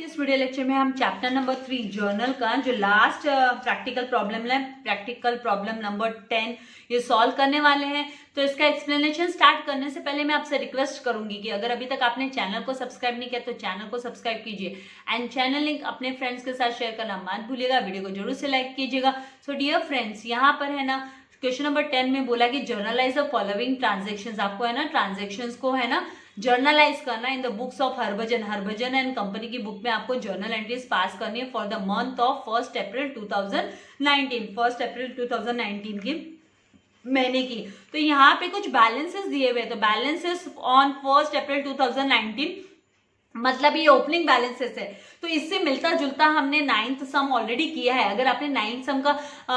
इस video lecture में हम चैप्टर नंबर 3 जर्नल का जो लास्ट प्रैक्टिकल प्रॉब्लम नंबर 10 ये सॉल्व करने वाले हैं। तो इसका एक्सप्लेनेशन स्टार्ट करने से पहले मैं आपसे रिक्वेस्ट करूंगी कि अगर अभी तक आपने चैनल को सब्सक्राइब नहीं किया तो चैनल को सब्सक्राइब कीजिए एंड चैनल लिंक अपने फ्रेंड्स के साथ शेयर करना मत भूलिएगा। वीडियो को जरूर से लाइक कीजिएगा। सो डियर फ्रेंड्स, यहाँ पर है ना क्वेश्चन नंबर 10 में बोला कि जर्नलाइज द फॉलोइंग ट्रांजेक्शंस। आपको है ना ट्रांजेक्शंस को है ना जर्नलाइज करना in the books of Harbhajan and company की बुक में आपको जर्नल एंट्रीज पास करनी है फॉर द मंथ ऑफ 1 अप्रैल 2019 की महीने की। तो यहाँ पे कुछ बैलेंसेस दिए हुए हैं। तो बैलेंसेस ऑन 1 अप्रैल 2019 मतलब ये ओपनिंग बैलेंसेस है। तो इससे मिलता जुलता हमने 9th सम ऑलरेडी किया है। अगर आपने 9th सम का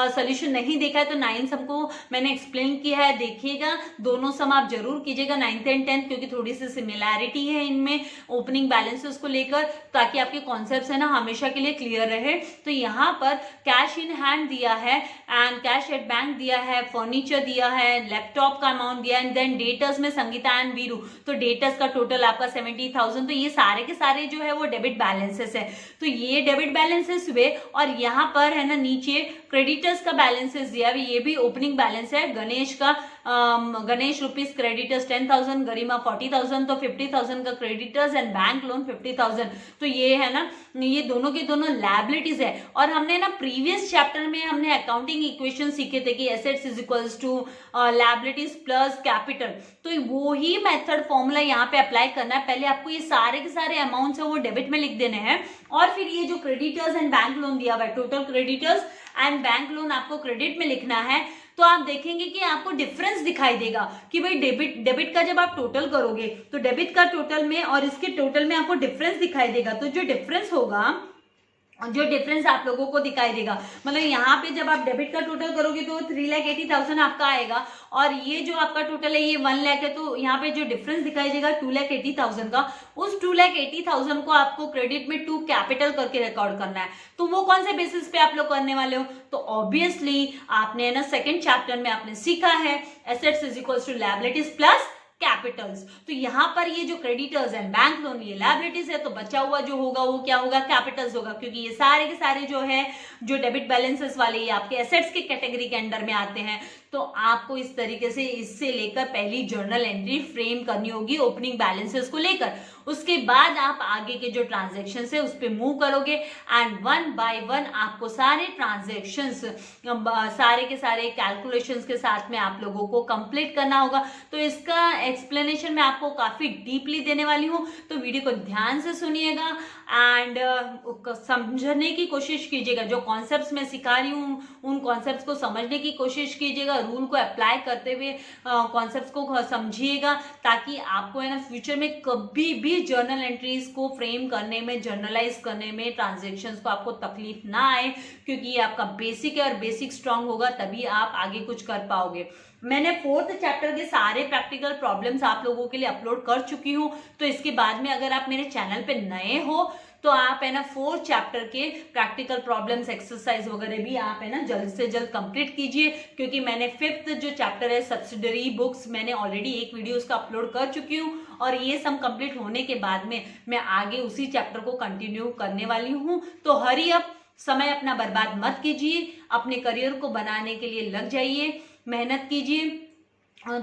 सोल्यूशन नहीं देखा है तो 9th सम को मैंने एक्सप्लेन किया है, देखिएगा। दोनों सम आप जरूर कीजिएगा 9th एंड 10th, क्योंकि थोड़ी सी सिमिलैरिटी है इनमें ओपनिंग बैलेंसेस को लेकर, ताकि आपके कॉन्सेप्ट्स है ना हमेशा के लिए क्लियर रहे। तो यहाँ पर कैश इन हैंड दिया है एंड कैश एट बैंक दिया है, फर्नीचर दिया है, लैपटॉप का अमाउंट दिया है एंड देन डेटर्स में संगीता एंड वीरू। तो डेटर्स का टोटल आपका 70,000। तो ये सारे के सारे जो है वो डेबिट बैलेंसेस है। तो ये डेबिट बैलेंसेस हुए और यहाँ पर है ना नीचे क्रेडिटर्स का बैलेंसेस दिया है, ये भी ओपनिंग बैलेंस है। गणेश रुपीज क्रेडिटर्स 10,000, गरिमा 40,000, तो 50,000 का क्रेडिटर्स एंड बैंक लोन 50,000। तो ये है ना ये दोनों के दोनों लायबिलिटीज है। और हमने ना प्रीवियस चैप्टर में हमने अकाउंटिंग इक्वेशन सीखे थे कि assets is equals to liabilities plus capital. तो वो ही मेथड फॉर्मूला यहाँ पे अप्लाई करना है। पहले आपको ये सारे के सारे अमाउंट्स है वो डेबिट में लिख देने हैं और फिर ये जो क्रेडिटर्स एंड बैंक लोन दिया हुआ है, total creditors and bank loan आपको क्रेडिट में लिखना है। तो आप देखेंगे कि आपको डिफरेंस दिखाई देगा कि भाई डेबिट का जब आप टोटल करोगे तो डेबिट का टोटल में और इसके टोटल में आपको डिफरेंस दिखाई देगा। तो जो डिफरेंस आप लोगों को दिखाई देगा, मतलब यहाँ पे जब आप डेबिट का टोटल करोगे तो 3,80,000 आपका आएगा और ये जो आपका टोटल है ये 1 लाख है। तो यहाँ पे जो डिफरेंस दिखाई देगा 2,80,000 का, उस 2,80,000 को आपको क्रेडिट में टू कैपिटल करके रिकॉर्ड करना है। तो वो कौन से बेसिस पे आप लोग करने वाले हो? तो ऑब्वियसली आपने ना सेकेंड चैप्टर में आपने सीखा है assets is equals to liabilities plus capitals. तो यहाँ पर ये जो क्रेडिटर्स एंड बैंक लोन ये लायबिलिटीज है, तो बचा हुआ जो होगा वो क्या होगा? कैपिटल्स होगा, क्योंकि ये सारे के सारे जो है जो डेबिट बैलेंसेस वाले ये आपके एसेट्स के कैटेगरी के अंडर में आते हैं। तो आपको इस तरीके से इससे लेकर पहली जर्नल एंट्री फ्रेम करनी होगी ओपनिंग बैलेंसेस को लेकर। उसके बाद आप आगे के जो ट्रांजेक्शन है उस पर मूव करोगे एंड 1 बाय 1 आपको सारे ट्रांजेक्शन सारे के सारे कैलकुलेशंस के साथ में आप लोगों को कंप्लीट करना होगा। तो इसका एक्सप्लेनेशन मैं आपको काफी डीपली देने वाली हूँ, तो वीडियो को ध्यान से सुनिएगा एंड समझने की कोशिश कीजिएगा। जो कॉन्सेप्ट्स मैं सिखा रही हूँ उन कॉन्सेप्ट्स को समझने की कोशिश कीजिएगा, रूल को अप्लाई करते हुए कॉन्सेप्ट्स को समझिएगा, ताकि आपको है ना फ्यूचर में कभी भी जर्नल एंट्रीज को फ्रेम करने में, जर्नलाइज करने में, ट्रांजेक्शन्स को आपको तकलीफ ना आए, क्योंकि ये आपका बेसिक है और बेसिक स्ट्रांग होगा तभी आप आगे कुछ कर पाओगे। मैंने 4th चैप्टर के सारे प्रैक्टिकल प्रॉब्लम्स आप लोगों के लिए अपलोड कर चुकी हूँ। तो इसके बाद में अगर आप मेरे चैनल पे नए हो तो आप है ना 4th चैप्टर के प्रैक्टिकल प्रॉब्लम्स एक्सरसाइज वगैरह भी आप है ना जल्द से जल्द कंप्लीट कीजिए, क्योंकि मैंने 5th जो चैप्टर है सब्सिडरी बुक्स मैंने ऑलरेडी एक वीडियो उसका अपलोड कर चुकी हूँ और ये सब कंप्लीट होने के बाद में मैं आगे उसी चैप्टर को कंटिन्यू करने वाली हूँ। तो हरी अप, समय अपना बर्बाद मत कीजिए, अपने करियर को बनाने के लिए लग जाइए, मेहनत कीजिए।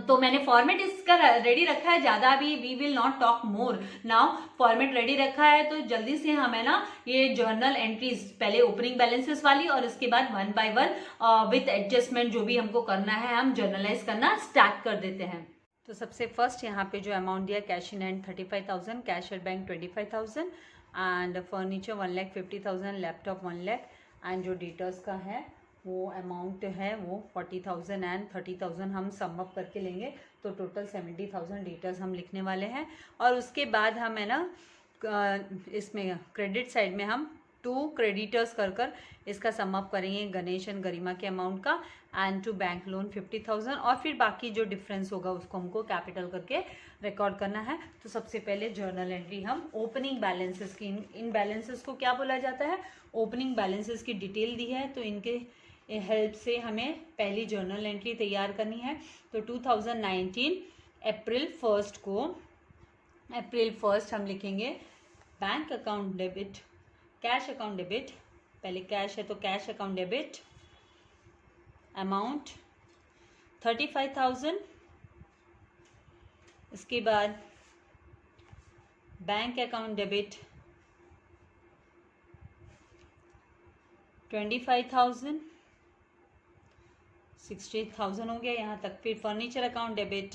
तो मैंने फॉर्मेट इसका रेडी रखा है, ज्यादा अभी we will not talk more now, format ready रखा है। तो जल्दी से हमें ना ये जर्नल एंट्रीज पहले ओपनिंग बैलेंसेस वाली और इसके बाद 1 बाय 1 विथ एडजस्टमेंट जो भी हमको करना है हम जर्नलाइज करना स्टार्ट कर देते हैं। तो सबसे फर्स्ट यहाँ पे जो अमाउंट दिया, cash in hand 35,000, cash at bank 25,000 and furniture 1,50,000, laptop 1 lakh and जो डेटर्स का है वो अमाउंट है वो 40,000 एंड 30,000 हम सम अप करके लेंगे। तो टोटल 70,000 डेटर्स हम लिखने वाले हैं। और उसके बाद हम है ना इसमें क्रेडिट साइड में हम 2 क्रेडिटर्स कर इसका सम अप करेंगे, गणेश एंड गरिमा के अमाउंट का एंड टू बैंक लोन 50,000 और फिर बाकी जो डिफरेंस होगा उसको हमको कैपिटल करके रिकॉर्ड करना है। तो सबसे पहले जर्नल एंट्री हम ओपनिंग बैलेंसेस की, इन बैलेंसेस को क्या बोला जाता है? ओपनिंग बैलेंसेस की डिटेल दी है, तो इनके हेल्प से हमें पहली जर्नल एंट्री तैयार करनी है। तो 2019 अप्रैल 1 हम लिखेंगे bank account debit, cash account debit, पहले कैश है तो कैश अकाउंट डेबिट, अमाउंट 35,000। इसके बाद बैंक अकाउंट डेबिट 25,000, 60,000 हो गया यहाँ तक। फिर फर्नीचर अकाउंट डेबिट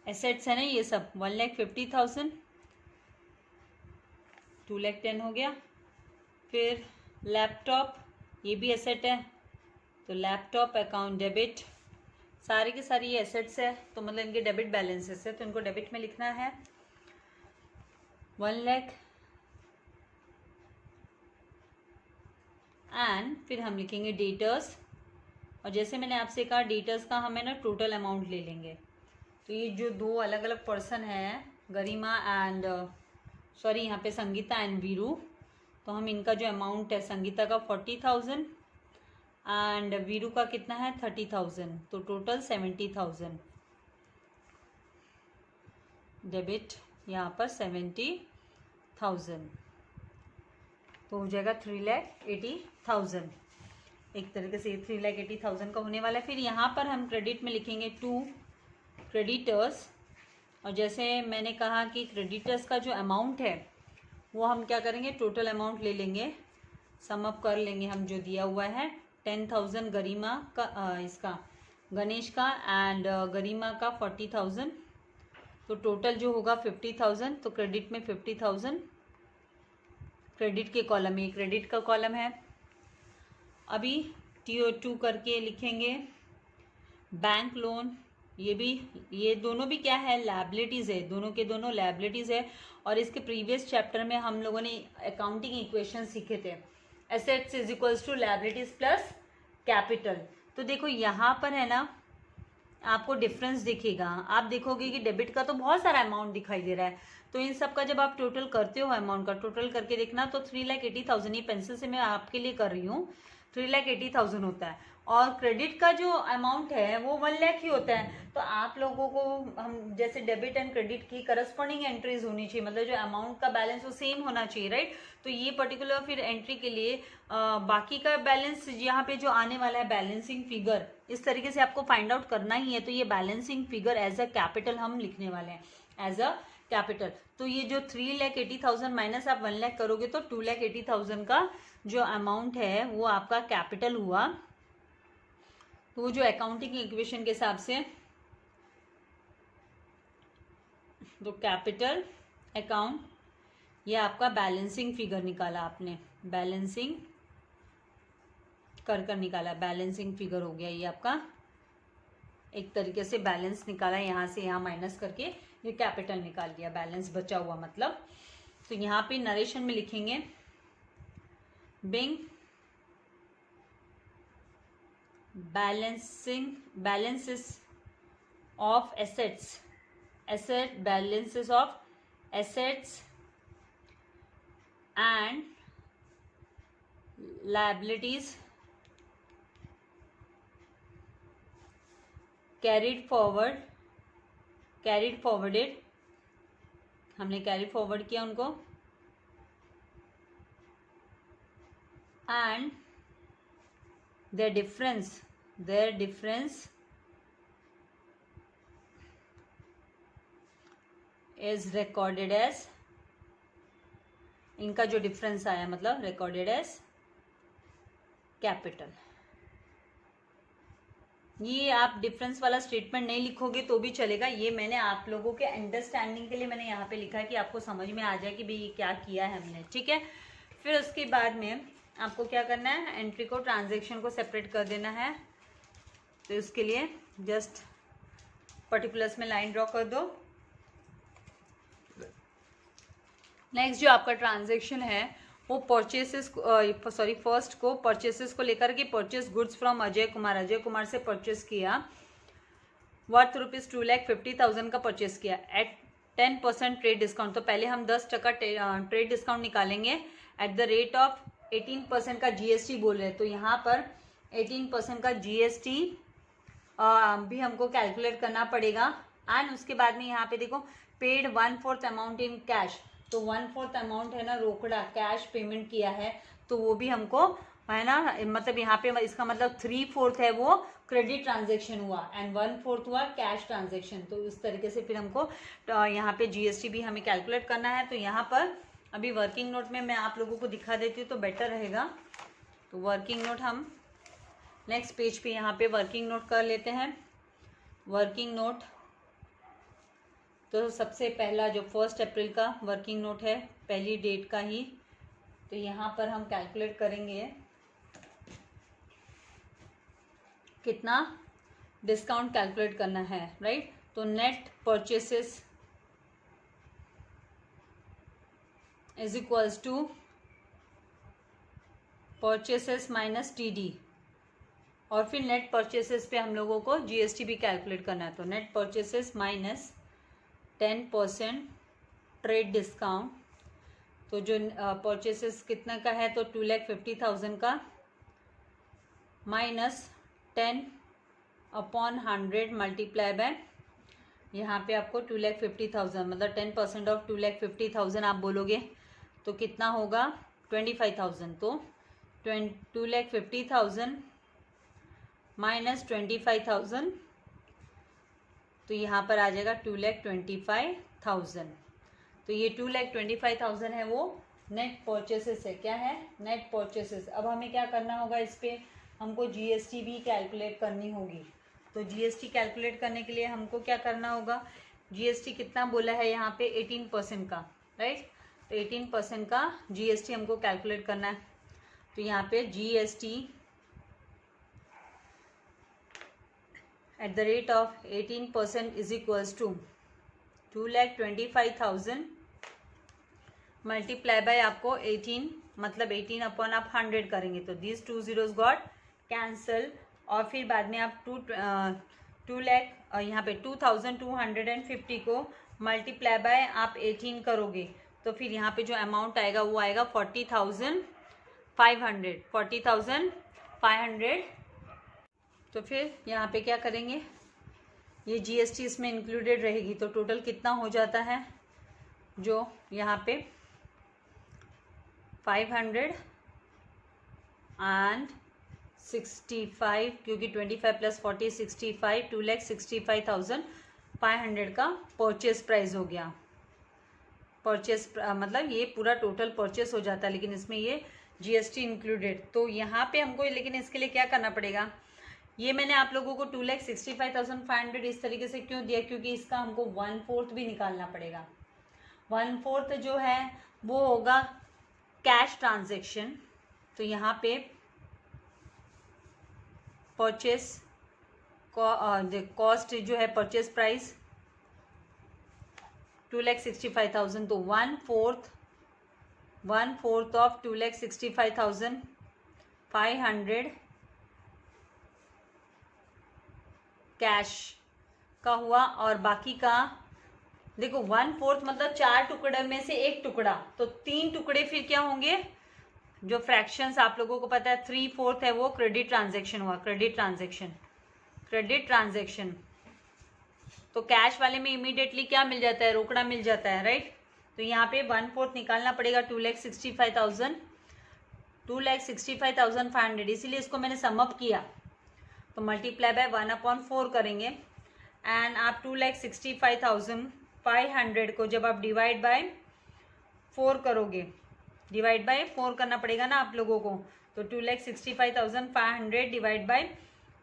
एसेट्स है ना ये सब, 1,50,000, 2,10,000 हो गया। फिर लैपटॉप, ये भी एसेट है तो लैपटॉप अकाउंट डेबिट, सारे के सारे ये एसेट्स है तो मतलब इनके डेबिट बैलेंसेस है तो इनको डेबिट में लिखना है 1,00,000। एंड फिर हम लिखेंगे डेटर्स, और जैसे मैंने आपसे कहा डेटर्स का हमें ना टोटल अमाउंट ले लेंगे। तो ये जो दो अलग अलग पर्सन हैं, गरिमा एंड सॉरी यहाँ पे संगीता एंड वीरू, तो हम इनका जो अमाउंट है, संगीता का 40,000 एंड वीरू का कितना है 30,000, तो टोटल 70,000 डेबिट, यहाँ पर 70,000 तो हो जाएगा 3,80,000। एक तरीके से 3,80,000 का होने वाला है। फिर यहाँ पर हम क्रेडिट में लिखेंगे 2 क्रेडिटर्स, और जैसे मैंने कहा कि क्रेडिटर्स का जो अमाउंट है वो हम क्या करेंगे, टोटल अमाउंट ले लेंगे, सम अप कर लेंगे हम जो दिया हुआ है। 10,000 गरिमा का, इसका गणेश का एंड गरिमा का 40,000, तो टोटल जो होगा 50,000। तो क्रेडिट में 50,000 क्रेडिट के कॉलम में, क्रेडिट का कॉलम है। अभी TO2 करके लिखेंगे बैंक लोन, ये दोनों भी क्या है, लायबिलिटीज़ है, दोनों के दोनों लायबिलिटीज़ है। और इसके प्रीवियस चैप्टर में हम लोगों ने अकाउंटिंग इक्वेशन सीखे थे, assets is equals to liabilities plus capital. तो देखो यहाँ पर है ना, आपको डिफरेंस दिखेगा, आप देखोगे कि डेबिट का तो बहुत सारा अमाउंट दिखाई दे रहा है, तो इन सब का जब आप टोटल करते हो, अमाउंट का टोटल करके देखना, तो 3,80,000, ये पेंसिल से मैं आपके लिए कर रही हूँ, 3,80,000 होता है। और क्रेडिट का जो अमाउंट है वो 1,00,000 ही होता है। तो आप लोगों को हम जैसे डेबिट एंड क्रेडिट की करस्पॉन्डिंग एंट्रीज होनी चाहिए, मतलब जो अमाउंट का बैलेंस वो सेम होना चाहिए, राइट। तो ये पर्टिकुलर फिर एंट्री के लिए बाकी का बैलेंस यहाँ पे जो आने वाला है बैलेंसिंग फिगर, इस तरीके से आपको फाइंड आउट करना ही है। तो ये balancing figure as a capital हम लिखने वाले हैं, एज अ कैपिटल। तो ये जो 3,80,000 माइनस आप 1,00,000 करोगे तो 2,80,000 का जो अमाउंट है वो आपका कैपिटल हुआ। तो वो जो अकाउंटिंग इक्वेशन के हिसाब से, तो कैपिटल अकाउंट, ये आपका बैलेंसिंग फिगर निकाला आपने, बैलेंसिंग कर निकाला, बैलेंसिंग फिगर हो गया ये आपका, एक तरीके से बैलेंस निकाला, यहाँ से यहाँ माइनस करके ये कैपिटल निकाल दिया, बैलेंस बचा हुआ मतलब। तो यहाँ पे नरेशन में लिखेंगे Bing balances of assets, balances of assets and liabilities carried forwarded, हमने कैरी फॉरवर्ड किया उनको, and their difference is recorded as, इनका जो डिफरेंस आया मतलब recorded as कैपिटल। ये आप डिफरेंस वाला स्टेटमेंट नहीं लिखोगे तो भी चलेगा, ये मैंने आप लोगों के अंडरस्टैंडिंग के लिए मैंने यहाँ पे लिखा है कि आपको समझ में आ जाए कि भाई ये क्या किया है हमने, ठीक है। फिर उसके बाद में आपको क्या करना है, एंट्री को, ट्रांजैक्शन को सेपरेट कर देना है। तो इसके लिए जस्ट पर्टिकुलर्स में लाइन ड्रॉ कर दो। नेक्स्ट जो आपका ट्रांजैक्शन है वो परचेसेस, सॉरी फर्स्ट को परचेसेस को लेकर के, purchase goods from Ajay Kumar से परचेस किया, वर्थ ₹2,50,000 का परचेस किया एट 10% ट्रेड डिस्काउंट। तो पहले हम 10% ट्रेड डिस्काउंट निकालेंगे एट द रेट ऑफ 18% का GST बोल रहे हैं। तो यहाँ पर 18% का GST भी हमको कैलकुलेट करना पड़ेगा। एंड उसके बाद में यहाँ पे देखो पेड 1/4 अमाउंट इन कैश, तो 1/4 अमाउंट है ना रोकड़ा कैश पेमेंट किया है, तो वो भी हमको है ना, मतलब यहाँ पे इसका मतलब 3/4 है वो क्रेडिट ट्रांजेक्शन हुआ एंड 1/4 हुआ कैश ट्रांजेक्शन। तो उस तरीके से फिर हमको यहाँ पे जीएसटी भी हमें कैलकुलेट करना है। तो यहाँ पर अभी वर्किंग नोट में मैं आप लोगों को दिखा देती हूँ तो बेटर रहेगा। तो वर्किंग नोट हम नेक्स्ट पेज पे यहाँ पे वर्किंग नोट कर लेते हैं। वर्किंग नोट तो सबसे पहला जो 1 अप्रैल का वर्किंग नोट है, पहली डेट का ही, तो यहाँ पर हम कैलकुलेट करेंगे कितना डिस्काउंट कैलकुलेट करना है, राइट। तो net purchases is equals to purchases minus TD, और फिर नेट परचेसेस पे हम लोगों को जीएसटी भी कैलकुलेट करना है। तो net purchases minus 10% trade discount, तो जो परचेसेस कितना का है तो 2,50,000 का, माइनस 10/100 मल्टीप्लाई बाय, यहाँ पे आपको 2,50,000 मतलब 10% ऑफ 2,50,000 आप बोलोगे तो कितना होगा 25,000। तो 2,50,000 माइनस 25,000, तो यहाँ पर आ जाएगा 2,25,000। तो ये 2,25,000 है वो नेट परचेसेस है। क्या है? Net purchases. अब हमें क्या करना होगा, इस पे हमको जीएसटी भी कैलकुलेट करनी होगी। तो जीएसटी कैलकुलेट करने के लिए हमको क्या करना होगा, जीएसटी कितना बोला है यहाँ पे 18% का, राइट। तो 18% का जीएसटी हमको कैलकुलेट करना है। तो यहाँ पे GST at the rate of 18% is equals to 2,25,000 multiply by आपको 18, मतलब 18 अपॉन आप 100 करेंगे तो दिस 2 zeros गॉट कैंसल, और फिर बाद में आप 2 लाख यहाँ पे 2,250 को मल्टीप्लाई बाय आप 18 करोगे तो फिर यहाँ पे जो अमाउंट आएगा वो आएगा 40,500। तो फिर यहाँ पे क्या करेंगे, ये जीएसटी इसमें इंक्लूडेड रहेगी तो टोटल कितना हो जाता है, जो यहाँ पे 500 एंड 65, क्योंकि 25 प्लस 40 65, 2,65,500 का परचेस प्राइस हो गया। परचेस मतलब ये पूरा टोटल परचेस हो जाता है, लेकिन इसमें ये जीएसटी इंक्लूडेड। तो यहाँ पे हमको, लेकिन इसके लिए क्या करना पड़ेगा, ये मैंने आप लोगों को 2,65,500 इस तरीके से क्यों दिया, क्योंकि इसका हमको 1/4 भी निकालना पड़ेगा। 1/4 जो है वो होगा कैश ट्रांजेक्शन। तो यहाँ पे परचेस कॉस्ट जो है, परचेस प्राइस 2,65,000, तो 1/4 ऑफ 2,65,500 कैश का हुआ, और बाकी का देखो 1/4 मतलब 4 टुकड़े में से एक टुकड़ा, तो 3 टुकड़े फिर क्या होंगे, जो फ्रैक्शंस आप लोगों को पता है 3/4 है वो क्रेडिट ट्रांजेक्शन हुआ, क्रेडिट ट्रांजेक्शन। तो कैश वाले में इमीडिएटली क्या मिल जाता है, रोकड़ा मिल जाता है, राइट। तो यहाँ पे 1/4 निकालना पड़ेगा 2,65,500, इसीलिए इसको मैंने सम अप किया, तो मल्टीप्लाई बाय 1/4 करेंगे। एंड आप 2,65,500 को जब आप डिवाइड बाय 4 करोगे, डिवाइड बाय 4 करना पड़ेगा ना आप लोगों को, तो 2,65,500 डिवाइड बाय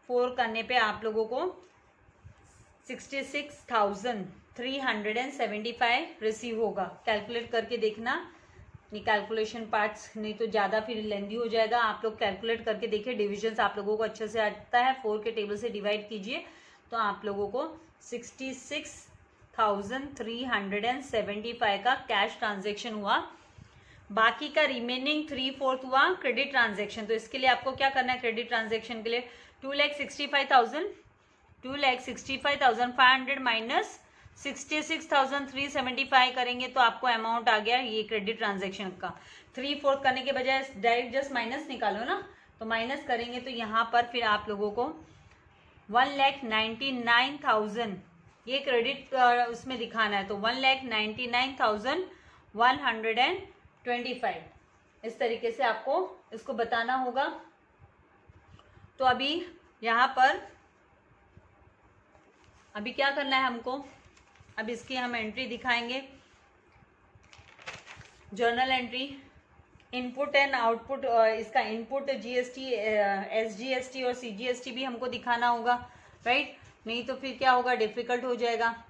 4 करने पे आप लोगों को 66,375 रिसीव होगा। कैलकुलेट करके देखना, कैलकुलेशन पार्ट्स नहीं तो ज़्यादा फिर लेंदी हो जाएगा। आप लोग कैलकुलेट करके देखिए, डिविजन्स आप लोगों को अच्छे से आता है, 4 के टेबल से डिवाइड कीजिए तो आप लोगों को 66,375 का कैश ट्रांजेक्शन हुआ। बाकी का रिमेनिंग 3/4 हुआ क्रेडिट ट्रांजेक्शन। तो इसके लिए आपको क्या करना है, क्रेडिट ट्रांजेक्शन के लिए 2,65,500 माइनस 66,375 करेंगे तो आपको अमाउंट आ गया ये क्रेडिट ट्रांजेक्शन का। 3/4 करने के बजाय डायरेक्ट जस्ट माइनस निकालो ना, तो माइनस करेंगे तो यहाँ पर फिर आप लोगों को 1,99,000 ये क्रेडिट उसमें दिखाना है, तो 1,99,125 इस तरीके से आपको इसको बताना होगा। तो अभी यहाँ पर अभी क्या करना है हमको, अब इसकी हम एंट्री दिखाएंगे, journal entry, input and output, इसका इनपुट जीएसटी, एसजीएसटी और सीजीएसटी भी हमको दिखाना होगा, राइट, नहीं तो फिर क्या होगा, डिफिकल्ट हो जाएगा,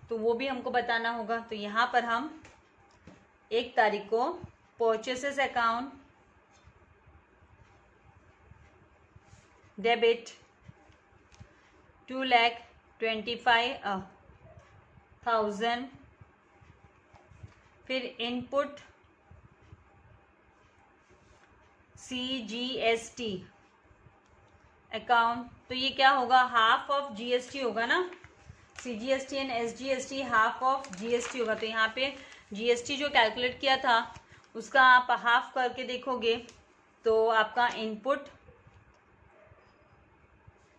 तो वो भी हमको बताना होगा। तो यहाँ पर हम 1 तारीख को परचेसेस अकाउंट डेबिट 2,25,000, फिर इनपुट सीजीएसटी अकाउंट, तो ये क्या होगा, हाफ ऑफ जीएसटी होगा ना, CGST and SGST half of GST होगा। तो यहाँ पे जीएसटी जो कैलकुलेट किया था उसका आप हाफ करके देखोगे तो आपका input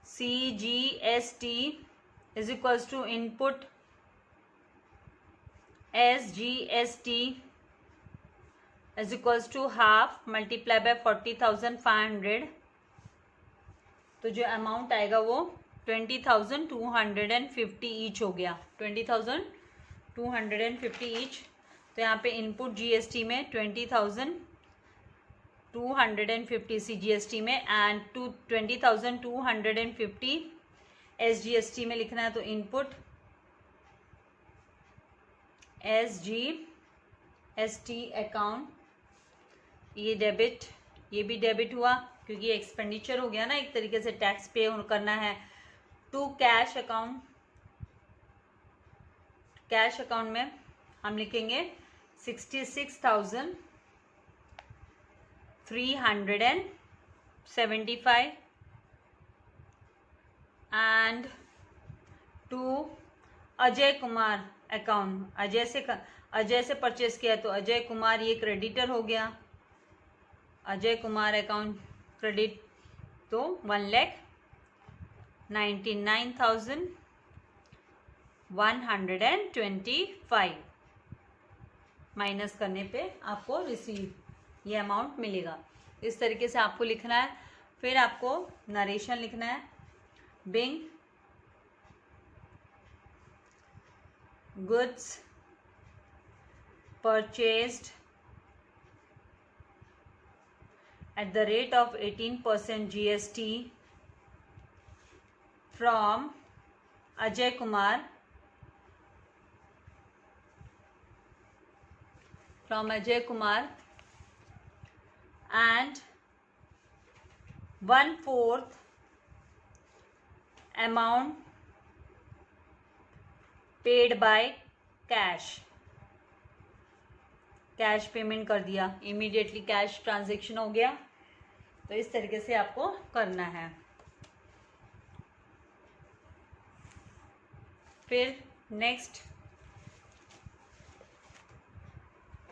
CGST is equals to input SGST is equals to half multiply by 40,500, तो जो अमाउंट आएगा वो 20,250 ईच हो गया, 20,250 ईच। तो यहाँ पे इनपुट जीएसटी में 20,250 सीजीएसटी में एंड 20,250 एसजीएसटी में लिखना है। तो इनपुट एसजीएसटी अकाउंट, ये डेबिट, ये भी डेबिट हुआ क्योंकि ये एक्सपेंडिचर हो गया ना, एक तरीके से टैक्स पे करना है। To cash account, cash account में हम लिखेंगे 66,375 and to Ajay Kumar account, Ajay से परचेस किया तो अजय कुमार ये क्रेडिटर हो गया, अजय कुमार अकाउंट क्रेडिट, तो 1,99,125 माइनस करने पे आपको रिसीव ये अमाउंट मिलेगा। इस तरीके से आपको लिखना है। फिर आपको नरेशन लिखना है, Bing goods purchased at the rate of 18% GST from Ajay Kumar, and 1/4 amount paid by cash, cash payment कर दिया, इमीडिएटली कैश ट्रांजैक्शन हो गया। तो इस तरीके से आपको करना है। फिर नेक्स्ट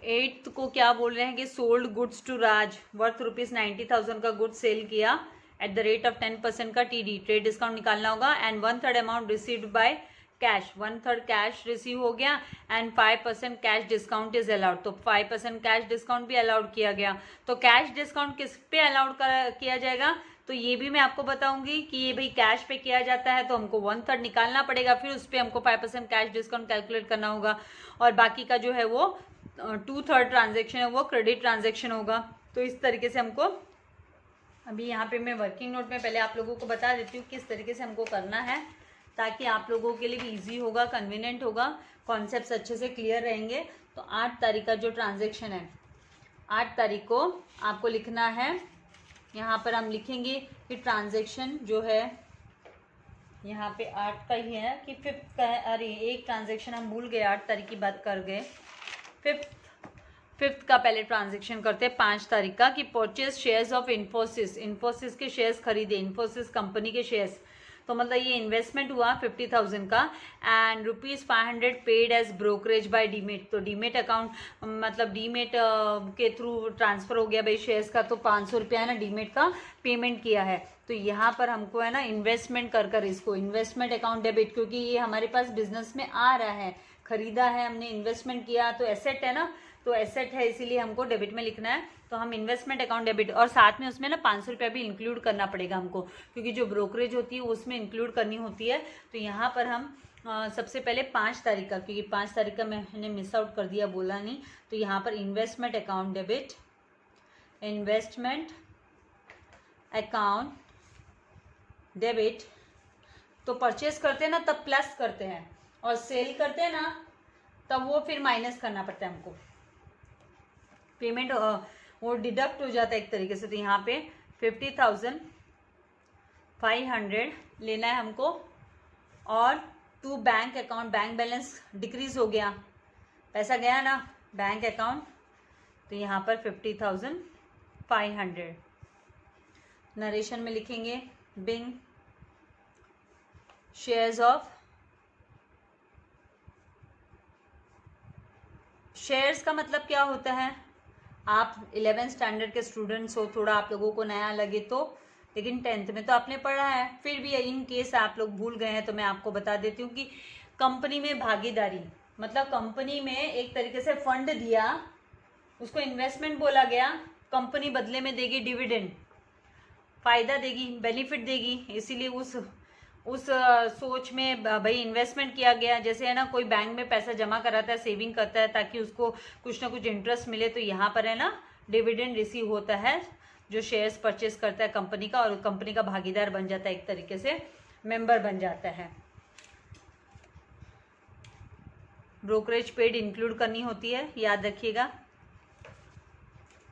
8th को क्या बोल रहे हैं कि sold goods to Raj worth ₹90,000 का गुड्स सेल किया एट द रेट ऑफ 10% का टीडी, ट्रेड डिस्काउंट निकालना होगा, and 1/3 amount received by cash, 1/3 cash receive हो गया and 5% cash discount is allowed, तो 5% कैश डिस्काउंट भी अलाउड किया गया। तो कैश डिस्काउंट किस पे अलाउड किया जाएगा, तो ये भी मैं आपको बताऊंगी कि ये भाई कैश पे किया जाता है तो हमको 1/3 निकालना पड़ेगा, फिर उस पर हमको 5% कैश डिस्काउंट कैलकुलेट करना होगा, और बाकी का जो है वो 2/3 ट्रांजेक्शन है वो क्रेडिट ट्रांजेक्शन होगा। तो इस तरीके से हमको, अभी यहाँ पे मैं वर्किंग नोट में पहले आप लोगों को बता देती हूँ किस तरीके से हमको करना है, ताकि आप लोगों के लिए भी इजी होगा, कन्वीनियंट होगा, कॉन्सेप्ट्स अच्छे से क्लियर रहेंगे। तो 8 तारीख का जो ट्रांजैक्शन है, 8 तारीख को आपको लिखना है, यहाँ पर हम लिखेंगे कि ट्रांजैक्शन जो है यहाँ पे 8 का ही है कि 5th का है, अरे एक ट्रांजैक्शन हम भूल गए, 8 तारीख की बात कर गए, 5th का पहले ट्रांजैक्शन करते हैं 5 तारीख का, कि purchase shares of Infosys, Infosys के शेयर्स खरीदे, इन्फोसिस कंपनी के शेयर्स। तो मतलब ये इन्वेस्टमेंट हुआ 50,000 का and ₹500 paid as brokerage by demat. तो डीमेट अकाउंट मतलब डीमेट के थ्रू ट्रांसफर हो गया भाई शेयर्स का, तो 500 रुपया है ना डीमेट का पेमेंट किया है। तो यहाँ पर हमको है ना इन्वेस्टमेंट कर इसको इन्वेस्टमेंट अकाउंट डेबिट, क्योंकि ये हमारे पास बिजनेस में आ रहा है, खरीदा है हमने, इन्वेस्टमेंट किया, तो एसेट है ना, तो एसेट है इसीलिए हमको डेबिट में लिखना है। तो हम इन्वेस्टमेंट अकाउंट डेबिट, और साथ में उसमें ना 500 रुपया भी इंक्लूड करना पड़ेगा हमको, क्योंकि जो ब्रोकरेज होती है उसमें इंक्लूड करनी होती है। तो यहाँ पर हम सबसे पहले 5 तारीख का, क्योंकि 5 तारीख का मैंने मिस आउट कर दिया, बोला नहीं, तो यहाँ पर investment account debit, investment account debit. तो परचेज करते हैं ना तब प्लस करते हैं, और सेल करते हैं ना तब वो फिर माइनस करना पड़ता है हमको, पेमेंट वो डिडक्ट हो जाता है एक तरीके से। तो यहाँ पे 50,500 लेना है हमको, और to bank account, bank balance decrease हो गया, पैसा गया ना बैंक अकाउंट, तो यहाँ पर 50,500 नरेशन में लिखेंगे। बिंग शेयर्स ऑफ, शेयर्स का मतलब क्या होता है, आप 11th स्टैंडर्ड के स्टूडेंट्स हो, थोड़ा आप लोगों को नया लगे तो, लेकिन 10th में तो आपने पढ़ा है, फिर भी इन केस आप लोग भूल गए हैं तो मैं आपको बता देती हूँ कि कंपनी में भागीदारी मतलब कंपनी में एक तरीके से फंड दिया, उसको इन्वेस्टमेंट बोला गया, कंपनी बदले में देगी डिविडेंड, फायदा देगी, बेनिफिट देगी, इसीलिए उस सोच में भाई इन्वेस्टमेंट किया गया। जैसे है ना कोई बैंक में पैसा जमा कराता है, सेविंग करता है ताकि उसको कुछ ना कुछ इंटरेस्ट मिले, तो यहाँ पर है ना डिविडेंड रिसीव होता है जो शेयर्स परचेस करता है कंपनी का, और कंपनी का भागीदार बन जाता है, एक तरीके से मेंबर बन जाता है। ब्रोकरेज पेड इंक्लूड करनी होती है, याद रखिएगा।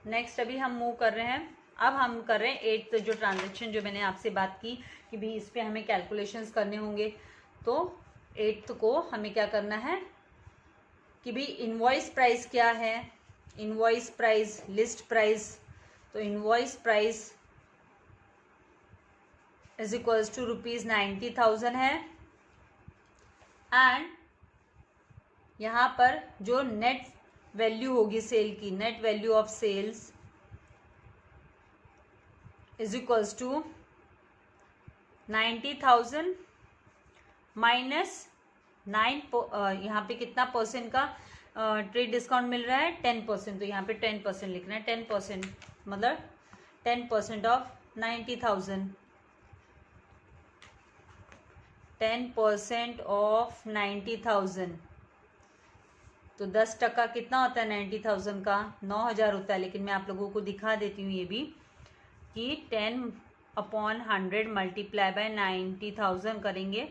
नेक्स्ट अभी हम मूव कर रहे हैं, अब हम कर रहे हैं 8th जो ट्रांजेक्शन जो मैंने आपसे बात की कि भी इस पे हमें कैलकुलेशंस करने होंगे। तो 8th को हमें क्या करना है कि भी इनवॉइस प्राइस क्या है, इनवॉइस प्राइस, लिस्ट प्राइस। तो invoice price is equals to ₹90,000 है, एंड यहाँ पर जो नेट वैल्यू होगी सेल की, net value of sales is equals to 90,000 minus 9, यहाँ पे कितना परसेंट का ट्रेड डिस्काउंट मिल रहा है, 10%। तो यहाँ पे 10% लिखना है, 10% मतलब 10% ऑफ 90,000, 10% ऑफ 90,000। तो 10% कितना होता है 90,000 का, 9,000 होता है। लेकिन मैं आप लोगों को दिखा देती हूँ ये भी कि 10/100 मल्टीप्लाई बाय 90,000 करेंगे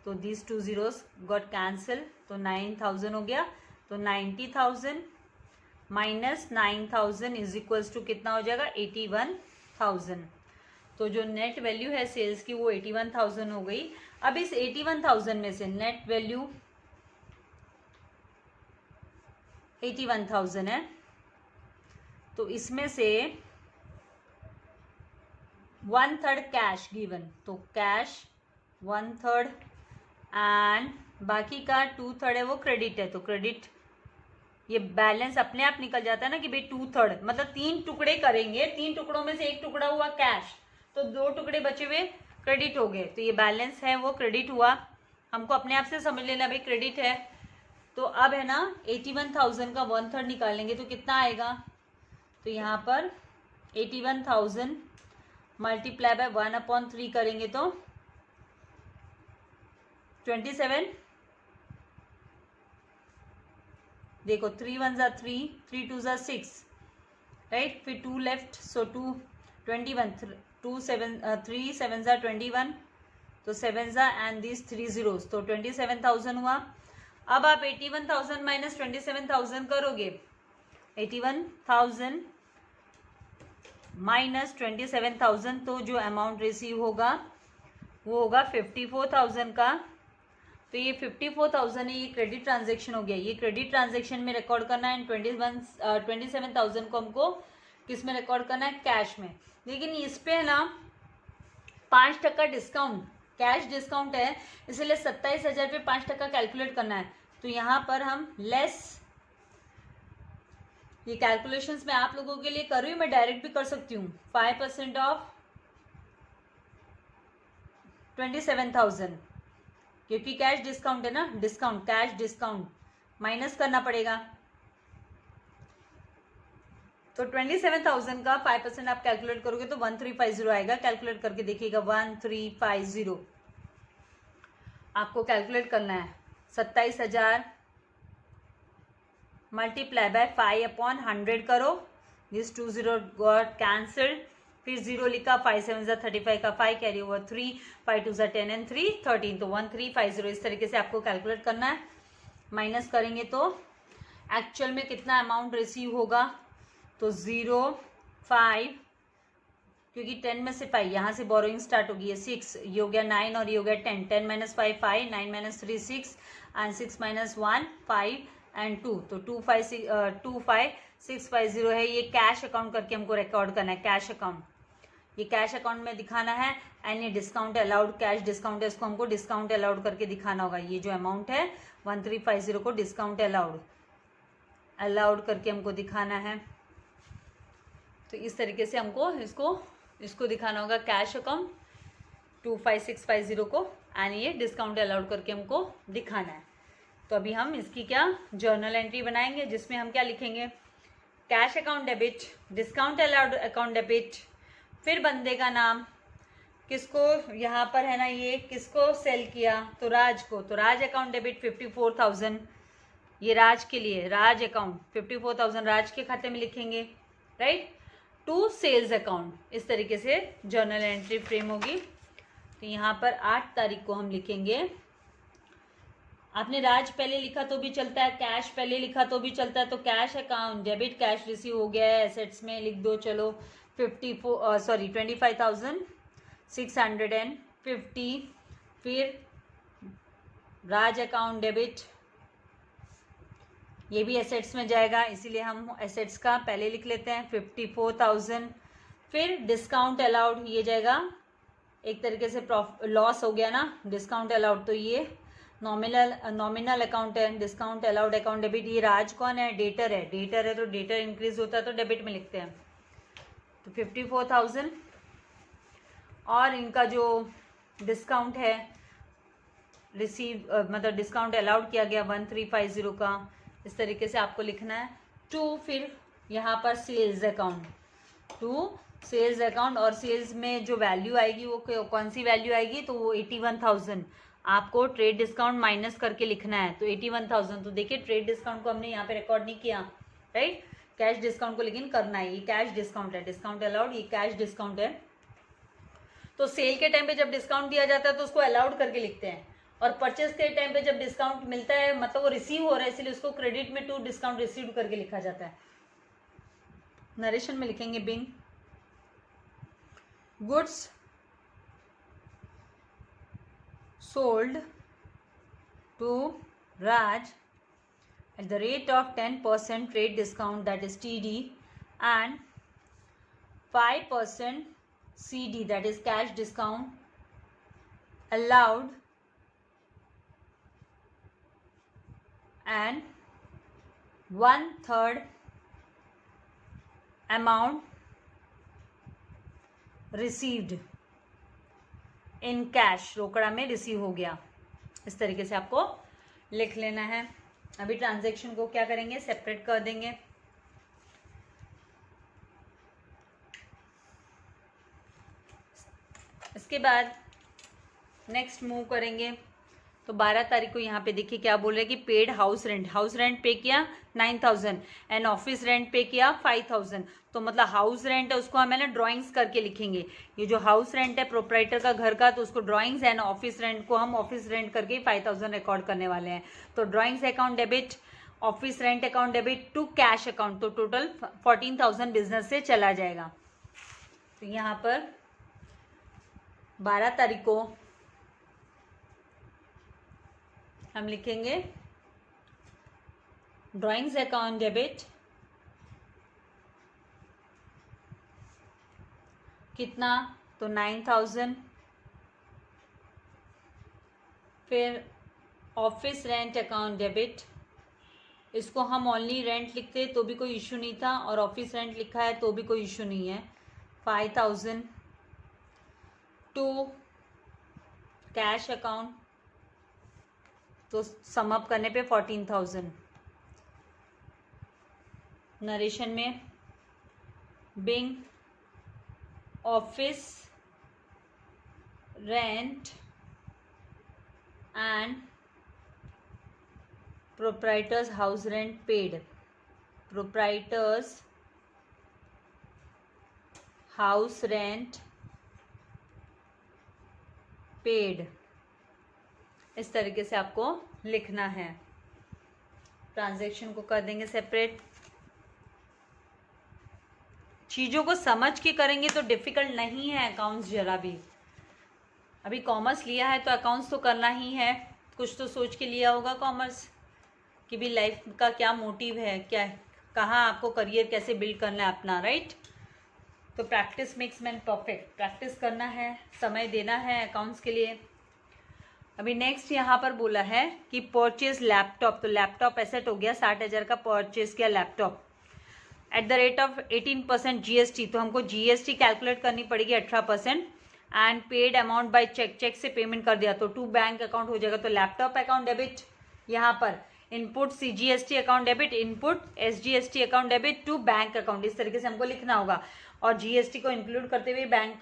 तो दिस 2 zeros गॉट कैंसिल, तो 9,000 हो गया। तो 90,000 माइनस 9,000 इज इक्वल्स टू कितना हो जाएगा 81,000। तो जो नेट वैल्यू है सेल्स की वो 81,000 हो गई। अब इस 81,000 में से नेट वैल्यू 81,000 है, तो इसमें से 1/3 कैश गिवन, तो कैश 1/3 एंड बाकी का 2/3 है वो क्रेडिट है। तो क्रेडिट ये बैलेंस अपने आप निकल जाता है ना कि भाई 2/3 मतलब 3 टुकड़े करेंगे, 3 टुकड़ों में से एक टुकड़ा हुआ कैश, तो 2 टुकड़े बचे हुए क्रेडिट हो गए। तो ये बैलेंस है वो क्रेडिट हुआ, हमको अपने आप से समझ लेना भाई क्रेडिट है। तो अब है ना 81,000 का 1/3 निकालेंगे तो कितना आएगा, तो यहाँ पर 81,000 मल्टीप्लाई बाय 1/3 करेंगे तो 27, देखो 3 1 जा 3, 3 2 जा 6, राइट, फिर 2 लेफ्ट, सो 2 21, 2 7 3 7 जा 21, तो 7 जा एंड दिस 3 zeros, तो 27,000 हुआ। अब आप 81,000 माइनस 27,000 करोगे, 81,000 माइनस 27,000, तो जो अमाउंट रिसीव होगा वो होगा 54,000 का। तो ये 54,000 है, ये क्रेडिट ट्रांजेक्शन हो गया, ये क्रेडिट ट्रांजेक्शन में रिकॉर्ड करना है। 27,000 को हमको किस में रिकॉर्ड करना है, कैश में। लेकिन इस पे है ना 5% डिस्काउंट, कैश डिस्काउंट है, इसलिए 27,000 पे 5% कैलकुलेट करना है। तो यहाँ पर हम लेस, ये कैलकुलेशंस मैं आप लोगों के लिए कर रही हूँ, मैं डायरेक्ट भी कर सकती हूँ। 5% ऑफ 27,000, क्योंकि कैश डिस्काउंट है ना, डिस्काउंट कैश डिस्काउंट माइनस करना पड़ेगा। तो 27,000 का 5% आप कैलकुलेट करोगे तो 1350 आएगा। कैलकुलेट करके देखिएगा, 1350 आपको कैलकुलेट करना है। 27,000 मल्टीप्लाई बाय 5/100 करो, दिस 20 गॉट कैंसल्ड, फिर 0 लिखा, 5 7 35 का 5 कैरी ओवर 3, 5 2 10 एंड 3 13, तो 1350 इस तरीके से आपको कैलकुलेट करना है। माइनस करेंगे तो एक्चुअल में कितना अमाउंट रिसीव होगा, तो 0 5, क्योंकि 10 में से 5 यहाँ से बोरोइंग स्टार्ट होगी, 6, ये हो गया 9 और ये हो गया 10, 10 minus 5 5, 9 minus 3 6 and 6 minus 1 5 and 2, तो 25650 है। ये कैश अकाउंट करके हमको रिकॉर्ड करना है, कैश अकाउंट, ये कैश अकाउंट में दिखाना है। एंड ये डिस्काउंट अलाउड, कैश डिस्काउंट है, इसको हमको डिस्काउंट अलाउड करके दिखाना होगा। ये जो अमाउंट है 1350 को डिस्काउंट अलाउड करके हमको दिखाना है। तो इस तरीके से हमको इसको दिखाना होगा, कैश अकाउंट 25650 को, एंड ये डिस्काउंट अलाउड करके हमको दिखाना है। तो अभी हम इसकी क्या जर्नल एंट्री बनाएंगे, जिसमें हम क्या लिखेंगे, cash account debit, discount allowed account debit, फिर बंदे का नाम, किसको यहाँ पर है ना, ये किसको सेल किया, तो राज को, तो राज अकाउंट डेबिट 54,000, ये राज के लिए, राज अकाउंट 54,000 राज के खाते में लिखेंगे, राइट, टू सेल्स अकाउंट। इस तरीके से जर्नल एंट्री फ्रेम होगी। तो यहाँ पर 8 तारीख को हम लिखेंगे, आपने राज पहले लिखा तो भी चलता है, कैश पहले लिखा तो भी चलता है, तो cash account debit cash receive हो गया है, एसेट्स में लिख दो, चलो 25,650, फिर राज अकाउंट डेबिट, ये भी एसेट्स में जाएगा, इसीलिए हम एसेट्स का पहले लिख लेते हैं 54,000, फिर डिस्काउंट अलाउड, ये जाएगा, एक तरीके से लॉस हो गया ना डिस्काउंट अलाउड, तो ये नॉमिनल अकाउंट है, डिस्काउंट अलाउड अकाउंट डेबिट। ये राज कौन है, डेटर है, डेटर है, तो डेटर इंक्रीज होता है तो डेबिट में लिखते हैं, तो 54,000, और इनका जो डिस्काउंट है रिसीव मतलब डिस्काउंट अलाउड किया गया 1350 का, इस तरीके से आपको लिखना है। टू, फिर यहाँ पर sales account, to sales account, और सेल्स में जो वैल्यू आएगी वो कौन सी वैल्यू आएगी, तो वो 81,000 आपको ट्रेड डिस्काउंट माइनस करके लिखना है, तो 81,000। तो देखिए ट्रेड डिस्काउंट को हमने यहाँ पे रिकॉर्ड नहीं किया, राइट, कैश डिस्काउंट को लेकिन करना है, ये कैश डिस्काउंट है, डिस्काउंट अलाउड, ये कैश डिस्काउंट है। तो सेल के टाइम पे जब डिस्काउंट दिया जाता है तो उसको अलाउड करके लिखते हैं, और परचेस के टाइम पे जब डिस्काउंट मिलता है, मतलब वो रिसीव हो रहा है, इसलिए उसको क्रेडिट में टू डिस्काउंट रिसीव करके लिखा जाता है। नरेशन में लिखेंगे, Bing goods sold to Raj at the rate of 10% trade discount, that is TD, and 5% CD, that is cash discount allowed, and 1/3 amount received in cash, रोकड़ा में receive हो गया। इस तरीके से आपको लिख लेना है। अभी ट्रांजैक्शन को क्या करेंगे, सेपरेट कर देंगे। इसके बाद नेक्स्ट मूव करेंगे, तो 12 तारीख को यहाँ पे देखिए क्या बोल रहे हैं कि पेड हाउस रेंट पे किया 9,000 एंड ऑफिस रेंट पे किया 5,000। तो मतलब हाउस रेंट है उसको हम है ना ड्राइंग्स करके लिखेंगे। ये जो हाउस रेंट है प्रोप्राइटर का घर का, तो उसको ड्राइंग्स एंड ऑफिस रेंट को हम ऑफिस रेंट करके 5,000 रिकॉर्ड करने वाले हैं। तो drawings account debit, office rent account debit to cash account, तो टोटल 14,000 बिजनेस से चला जाएगा। तो यहाँ पर 12 तारीख को हम लिखेंगे ड्राइंग्स अकाउंट डेबिट कितना, तो 9,000, फिर ऑफिस रेंट अकाउंट डेबिट, इसको हम ओनली रेंट लिखते तो भी कोई इशू नहीं था, और ऑफिस रेंट लिखा है तो भी कोई इशू नहीं है। 5000 टू कैश अकाउंट, तो सम अप करने पे 14000। नरेशन में being office rent and proprietor's house rent paid, proprietor's house rent paid, इस तरीके से आपको लिखना है। ट्रांजैक्शन को कर देंगे सेपरेट। चीज़ों को समझ के करेंगे तो डिफिकल्ट नहीं है अकाउंट्स जरा भी। अभी कॉमर्स लिया है तो अकाउंट्स तो करना ही है, कुछ तो सोच के लिया होगा कॉमर्स कि भी लाइफ का क्या मोटिव है, क्या कहाँ आपको करियर कैसे बिल्ड करना है अपना, राइट। तो practice makes man perfect, practice करना है, समय देना है अकाउंट्स के लिए। अभी नेक्स्ट यहाँ पर बोला है कि परचेज लैपटॉप, तो लैपटॉप एसेट हो गया, 60,000 का परचेज किया laptop at the rate of 18% GST, तो हमको GST कैलकुलेट करनी पड़ेगी 18%। And paid amount by cheque, cheque से पेमेंट कर दिया तो टू बैंक अकाउंट हो जाएगा, तो लैपटॉप अकाउंट डेबिट, यहाँ पर input CGST account debit, input SGST account debit to bank account, इस तरीके से हमको लिखना होगा। और GST को इंक्लूड करते हुए बैंक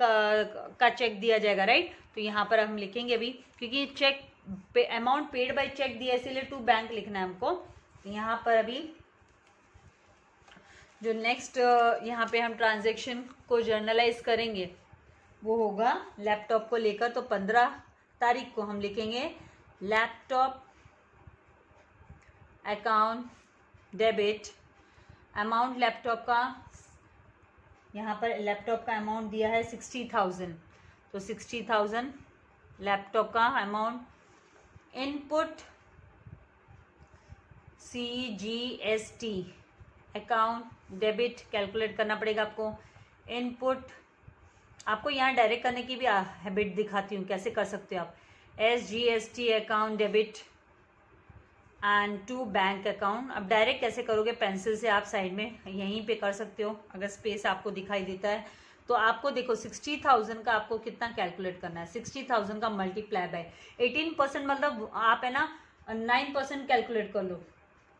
का चेक दिया जाएगा, राइट। तो यहाँ पर हम लिखेंगे अभी, क्योंकि cheque amount paid by cheque दिया इसीलिए टू बैंक लिखना है हमको। यहाँ पर अभी जो नेक्स्ट यहाँ पे हम ट्रांजेक्शन को जर्नलाइज करेंगे वो होगा लैपटॉप को लेकर। तो 15 तारीख को हम लिखेंगे laptop account debit, amount laptop का, यहाँ पर लैपटॉप का अमाउंट दिया है 60,000, तो 60,000 लैपटॉप का amount. Input CGST account debit calculate करना पड़ेगा आपको। इनपुट आपको यहाँ डायरेक्ट करने की भी हैबिट दिखाती हूँ कैसे कर सकते हो आप। SGST account debit and to bank account. अब डायरेक्ट कैसे करोगे, पेंसिल से आप साइड में यहीं पे कर सकते हो, अगर स्पेस आपको दिखाई देता है तो। आपको देखो 60,000 का आपको कितना कैलकुलेट करना है, 60,000 का मल्टीप्लाई बाय 18%, मतलब आप है ना 9% कैलकुलेट कर लो,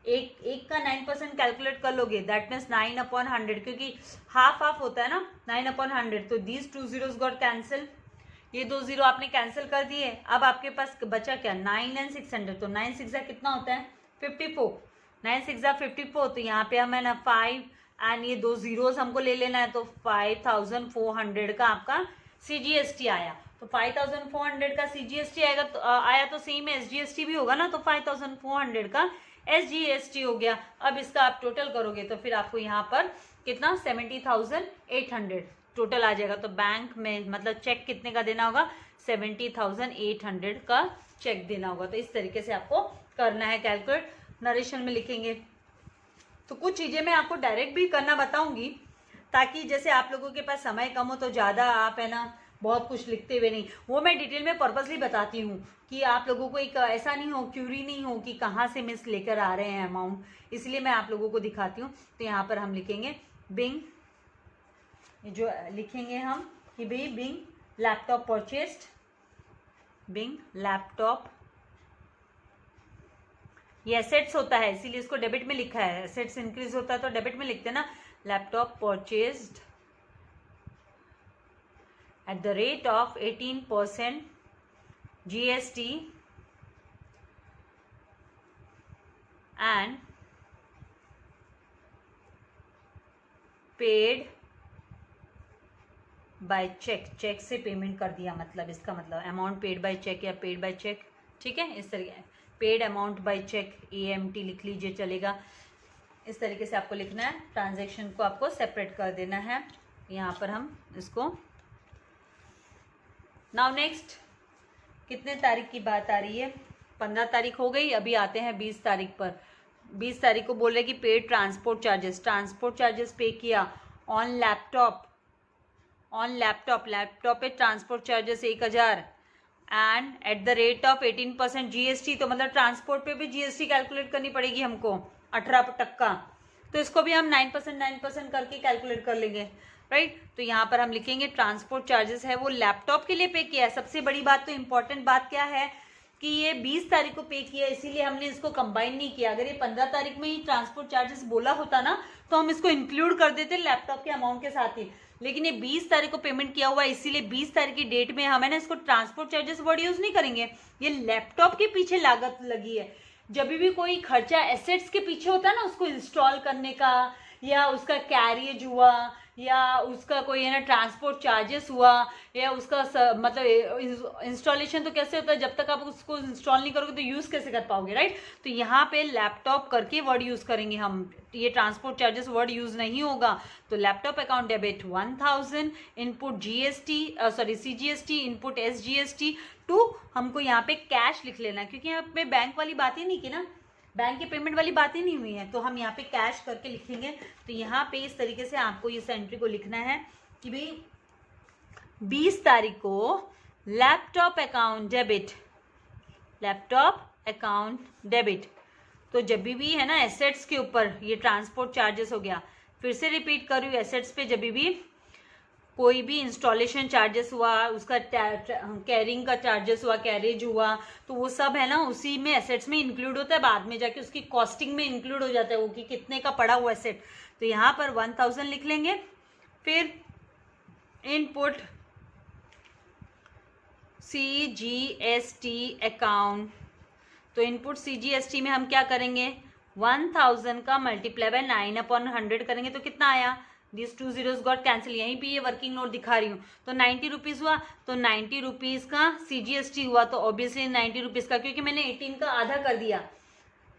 एक का 9% कैलकुलेट कर लोगे, दैट मीन्स 9/100, क्योंकि हाफ हाफ होता है ना 9/100। तो दीज 2 zeros गॉट कैंसिल, ये 2 0 आपने कैंसिल कर दिए। अब आपके पास बचा क्या, 9 and 600, तो 9 6 कितना होता है 54, 9 6 54। तो यहाँ पे हमें ना 5 एंड ये 2 zeros हमको ले लेना है, तो 5,400 का आपका CGST आया। तो 5,400 का CGST आएगा, तो आया तो सेम SGST भी होगा ना, तो 5,400 का SGST हो गया। अब इसका आप टोटल करोगे तो फिर आपको यहाँ पर कितना 70,800 टोटल आ जाएगा। तो बैंक में मतलब चेक कितने का देना होगा, 70,800 का चेक देना होगा। तो इस तरीके से आपको करना है कैलकुलेट। नरेशन में लिखेंगे तो कुछ चीज़ें मैं आपको डायरेक्ट भी करना बताऊंगी, ताकि जैसे आप लोगों के पास समय कम हो तो ज़्यादा आप है ना बहुत कुछ लिखते हुए नहीं, वो मैं डिटेल में पर्पसली बताती हूँ कि आप लोगों को एक ऐसा नहीं हो, क्यूरी नहीं हो कि कहाँ से मिस लेकर आ रहे हैं अमाउंट, इसलिए मैं आप लोगों को दिखाती हूँ। तो यहाँ पर हम लिखेंगे बिंग, जो लिखेंगे हम कि भाई being laptop purchased, being laptop, ये एसेट्स होता है इसीलिए इसको डेबिट में लिखा है, एसेट्स इंक्रीज होता है तो डेबिट में लिखते हैं ना, laptop purchased at the rate of 18% GST and paid by check, cheque से पेमेंट कर दिया, मतलब इसका मतलब अमाउंट पेड बाय चेक या पेड बाय चेक, ठीक है। इस तरीके paid amount by cheque AMT लिख लीजिए चलेगा, इस तरीके से आपको लिखना है। ट्रांजैक्शन को आपको सेपरेट कर देना है। यहाँ पर हम इसको नाउ नेक्स्ट कितने तारीख की बात आ रही है, 15 तारीख हो गई, अभी आते हैं 20 तारीख पर। 20 तारीख को बोल रहे कि paid transport charges, transport charges pay किया on laptop, on laptop, laptop पे transport charges 1000, and at the rate of 18% GST, तो मतलब ट्रांसपोर्ट पे भी जीएसटी कैलकुलेट करनी पड़ेगी हमको 18%, तो इसको भी हम 9% करके कैलकुलेट कर लेंगे, राइट। तो यहाँ पर हम लिखेंगे ट्रांसपोर्ट चार्जेस है वो लैपटॉप के लिए पे किया है। सबसे बड़ी बात तो इंपॉर्टेंट बात क्या है कि ये 20 तारीख को पे किया, इसीलिए हमने इसको कंबाइन नहीं किया। अगर ये 15 तारीख में ही ट्रांसपोर्ट चार्जेस बोला होता ना तो हम इसको इंक्लूड कर देते लैपटॉप के अमाउंट के साथ ही, लेकिन ये 20 तारीख को पेमेंट किया हुआ है, इसीलिए 20 तारीख की डेट में हमें ना इसको ट्रांसपोर्ट चार्जेस वर्ड यूज नहीं करेंगे। ये लैपटॉप के पीछे लागत लगी है। जब भी कोई खर्चा एसेट्स के पीछे होता है ना, उसको इंस्टॉल करने का या उसका कैरियज हुआ या उसका कोई है ना ट्रांसपोर्ट चार्जेस हुआ या उसका मतलब इंस्टॉलेशन, तो कैसे होता है जब तक आप उसको इंस्टॉल नहीं करोगे तो यूज कैसे कर पाओगे, राइट। तो यहाँ पे लैपटॉप करके वर्ड यूज करेंगे हम, ये ट्रांसपोर्ट चार्जेस वर्ड यूज नहीं होगा। तो laptop account debit 1000, input GST sorry CGST, input SGST to, हमको यहाँ पे कैश लिख लेना है क्योंकि यहाँ पे बैंक वाली बात ही नहीं की ना, बैंक के पेमेंट वाली बात ही नहीं हुई है, तो हम यहाँ पे कैश करके लिखेंगे। तो यहाँ पे इस तरीके से आपको इस एंट्री को लिखना है कि भाई 20 तारीख को laptop account debit, laptop account debit. तो जब भी है ना एसेट्स के ऊपर ये ट्रांसपोर्ट चार्जेस हो गया, फिर से रिपीट कर रही हूँ, एसेट्स पे जब भी कोई भी इंस्टॉलेशन चार्जेस हुआ, उसका कैरिंग का चार्जेस हुआ, कैरेज हुआ, तो वो सब है ना उसी में एसेट्स में इंक्लूड होता है, बाद में जाके उसकी कॉस्टिंग में इंक्लूड हो जाता है वो कि कितने का पड़ा हुआ एसेट। तो यहाँ पर 1000 लिख लेंगे। फिर इनपुट सीजीएसटी अकाउंट, तो इनपुट सीजीएसटी में हम क्या करेंगे 1000 का मल्टीप्लाई बाय 9/100 करेंगे तो कितना आया, दिस 2 zeros गॉट कैंसिल। यहीं पे ये वर्किंग नोट दिखा रही हूँ, तो 90 रुपीज़ हुआ, तो 90 रुपीज़ का सीजीएसटी हुआ, तो ऑब्वियसली 90 रुपीज़ का, क्योंकि मैंने 18 का आधा कर दिया,